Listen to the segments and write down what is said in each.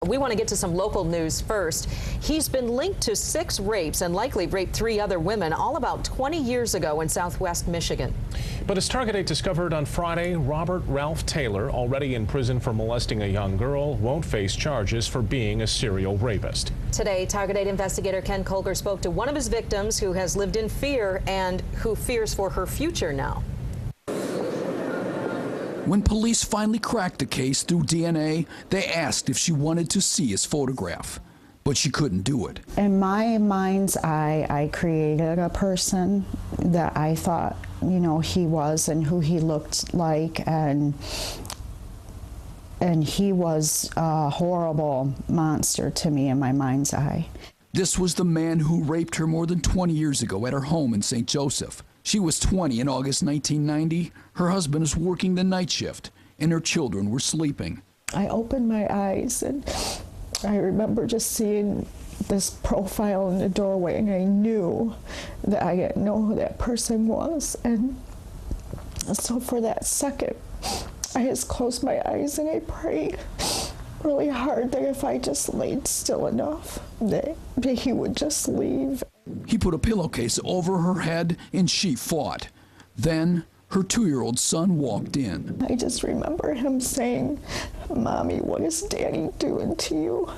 We want to get to some local news first. He's been linked to 6 rapes and likely raped 3 other women, all about 20 years ago in southwest Michigan. But as Target 8 discovered on Friday, Robert Ralph Taylor, already in prison for molesting a young girl, won't face charges for being a serial rapist. Today, Target 8 investigator Ken Kolker spoke to one of his victims who has lived in fear and who fears for her future now. When police finally cracked the case through DNA, they asked if she wanted to see his photograph, but she couldn't do it. In my mind's eye, I created a person that I thought, you know, he was and who he looked like, and he was a horrible monster to me in my mind's eye. This was the man who raped her more than 20 years ago at her home in St. Joseph. She was 20 in August 1990. Her husband was working the night shift, and her children were sleeping. I opened my eyes, and I remember just seeing this profile in the doorway, and I knew that I didn't know who that person was. And so for that second, I just closed my eyes and I prayed really hard that if I just laid still enough, that he would just leave. He put a pillowcase over her head and she fought. Then her 2-year-old son walked in. I just remember him saying, "Mommy, what is Daddy doing to you?"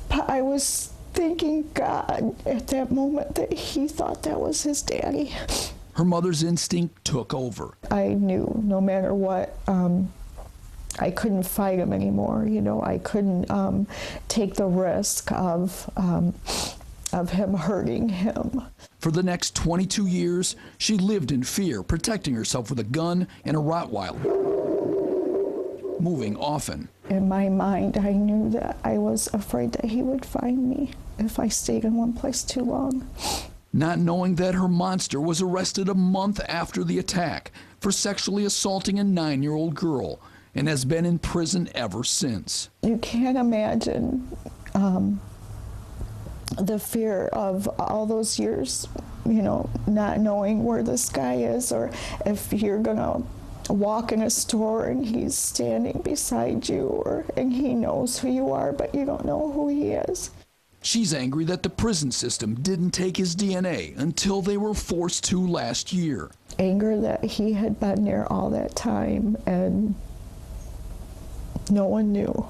But I was thanking God at that moment that he thought that was his daddy. Her mother's instinct took over. I knew no matter what, I couldn't fight him anymore. You know, I couldn't take the risk of him hurting him. For the next 22 years, she lived in fear, protecting herself with a gun and a Rottweiler, moving often. In my mind, I knew that I was afraid that he would find me if I stayed in one place too long. Not knowing that her monster was arrested a month after the attack for sexually assaulting a 9-year-old girl and has been in prison ever since. You can't imagine the fear of all those years, you know, not knowing where this guy is, or if you're gonna walk in a store and he's standing beside you, and he knows who you are, but you don't know who he is. She's angry that the prison system didn't take his DNA until they were forced to last year. Anger that he had been there all that time and no one knew.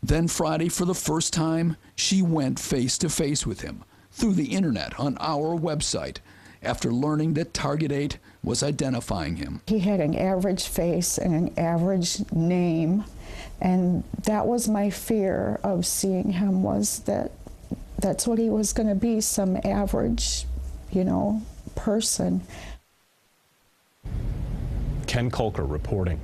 Then Friday, for the first time, she went face-to-face with him through the internet on our website after learning that Target 8 was identifying him. He had an average face and an average name, and that was my fear of seeing him, was that that's what he was going to be, some average, you know, person. Ken Kolker reporting.